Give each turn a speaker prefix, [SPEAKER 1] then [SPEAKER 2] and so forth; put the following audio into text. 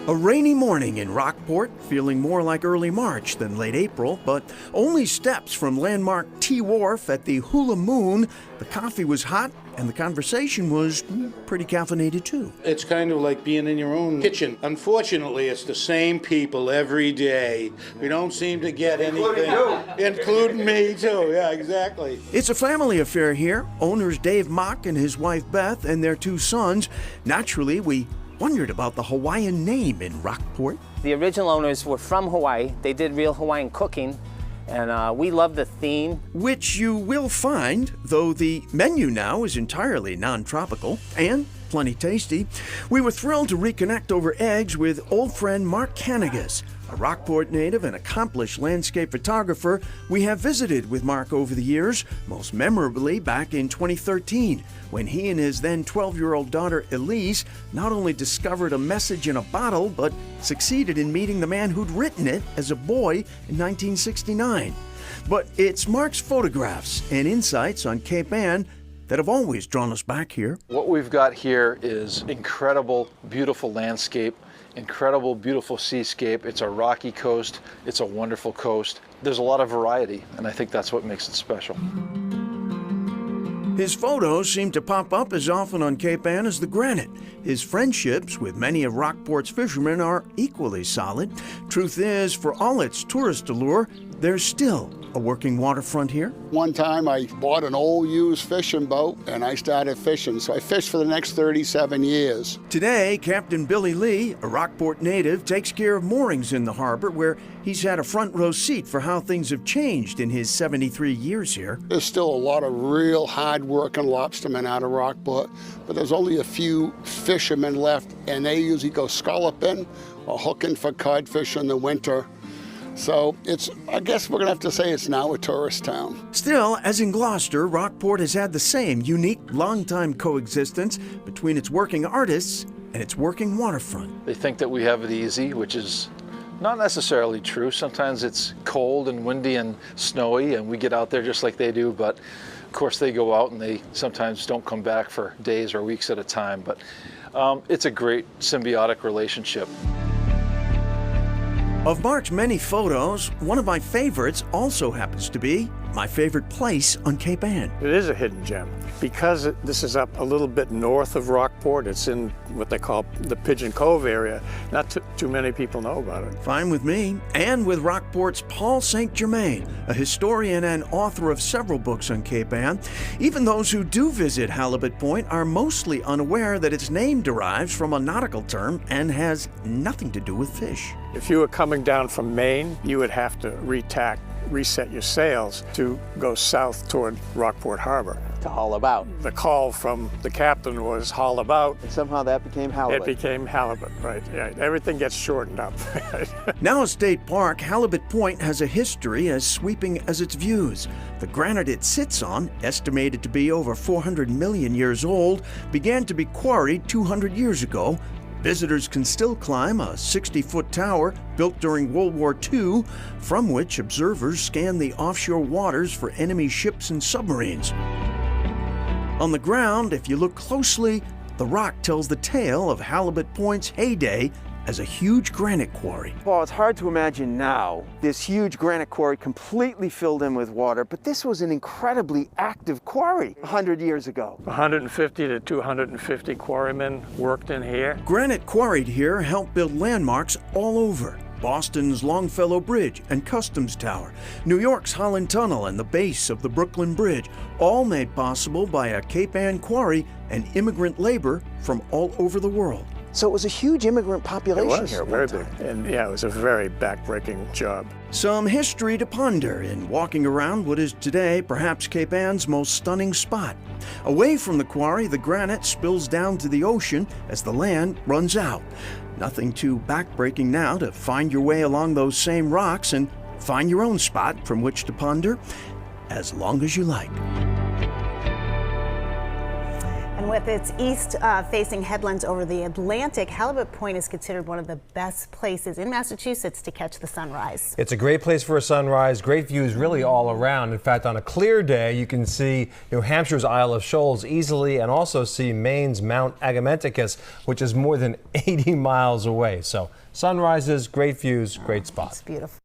[SPEAKER 1] A rainy morning in Rockport, feeling more like early March than late April, but only steps from landmark T Wharf at the Hula Moon. The coffee was hot and the conversation was pretty caffeinated too.
[SPEAKER 2] It's kind of like being in your own kitchen. Unfortunately, it's the same people every day. We don't seem to get anything. Including me too, yeah, exactly.
[SPEAKER 1] It's a family affair here. Owners Dave Mock and his wife Beth and their two sons. Naturally, we wondered about the Hawaiian name in Rockport.
[SPEAKER 3] The original owners were from Hawaii. They did real Hawaiian cooking, and we love the theme.
[SPEAKER 1] Which you will find, though the menu now is entirely non-tropical and plenty tasty. We were thrilled to reconnect over eggs with old friend Mark Canagas, a Rockport native and accomplished landscape photographer. We have visited with Mark over the years, most memorably back in 2013, when he and his then 12-year-old daughter Elise not only discovered a message in a bottle, but succeeded in meeting the man who'd written it as a boy in 1969. But it's Mark's photographs and insights on Cape Ann that have always drawn us back here.
[SPEAKER 4] What we've got here is incredible, beautiful landscape, incredible, beautiful seascape. It's a rocky coast. It's a wonderful coast. There's a lot of variety, and I think that's what makes it special.
[SPEAKER 1] His photos seem to pop up as often on Cape Ann as the granite. His friendships with many of Rockport's fishermen are equally solid. Truth is, for all its tourist allure, there's still a working waterfront here.
[SPEAKER 5] One time I bought an old used fishing boat and I started fishing, so I fished for the next 37 years.
[SPEAKER 1] Today, Captain Billy Lee, a Rockport native, takes care of moorings in the harbor where he's had a front row seat for how things have changed in his 73 years here.
[SPEAKER 5] There's still a lot of real hard-working lobstermen out of Rockport, but there's only a few fishermen left, and they usually go scalloping or hooking for codfish in the winter. So I guess we're gonna have to say it's now a tourist town.
[SPEAKER 1] Still, as in Gloucester, Rockport has had the same unique, long-time coexistence between its working artists and its working waterfront.
[SPEAKER 4] They think that we have it easy, which is not necessarily true. Sometimes it's cold and windy and snowy, and we get out there just like they do, but of course they go out and they sometimes don't come back for days or weeks at a time. But it's a great symbiotic relationship.
[SPEAKER 1] Of Mark's many photos, one of my favorites also happens to be my favorite place on Cape Ann.
[SPEAKER 6] It is a hidden gem. Because this is up a little bit north of Rockport, it's in what they call the Pigeon Cove area. Not too many people know about it.
[SPEAKER 1] Fine with me, and with Rockport's Paul St. Germain, a historian and author of several books on Cape Ann. Even those who do visit Halibut Point are mostly unaware that its name derives from a nautical term and has nothing to do with fish.
[SPEAKER 6] If you were coming down from Maine, you would have to reset your sails to go south toward Rockport Harbor.
[SPEAKER 7] To haul about.
[SPEAKER 6] The call from the captain was haul about.
[SPEAKER 7] And somehow that became halibut.
[SPEAKER 6] It became halibut, right. Yeah, everything gets shortened up.
[SPEAKER 1] Now a state park, Halibut Point has a history as sweeping as its views. The granite it sits on, estimated to be over 400 million years old, began to be quarried 200 years ago. Visitors can still climb a 60-foot tower built during World War II, from which observers scan the offshore waters for enemy ships and submarines. On the ground, if you look closely, the rock tells the tale of Halibut Point's heyday as a huge granite quarry.
[SPEAKER 7] Well, it's hard to imagine now this huge granite quarry completely filled in with water, but this was an incredibly active quarry 100 years ago.
[SPEAKER 6] 150 to 250 quarrymen worked in here.
[SPEAKER 1] Granite quarried here helped build landmarks all over. Boston's Longfellow Bridge and Customs Tower, New York's Holland Tunnel and the base of the Brooklyn Bridge, all made possible by a Cape Ann quarry and immigrant labor from all over the world.
[SPEAKER 7] So it was a huge immigrant population here at one time.
[SPEAKER 6] Very big. And yeah, it was a very backbreaking job.
[SPEAKER 1] Some history to ponder in walking around what is today perhaps Cape Ann's most stunning spot. Away from the quarry, the granite spills down to the ocean as the land runs out. Nothing too backbreaking now to find your way along those same rocks and find your own spot from which to ponder as long as you like.
[SPEAKER 8] And with its east-facing headlands over the Atlantic, Halibut Point is considered one of the best places in Massachusetts to catch the sunrise.
[SPEAKER 9] It's a great place for a sunrise, great views really all around. In fact, on a clear day, you can see New Hampshire's Isle of Shoals easily and also see Maine's Mount Agamenticus, which is more than 80 miles away. So sunrises, great views, great spot.
[SPEAKER 8] It's beautiful.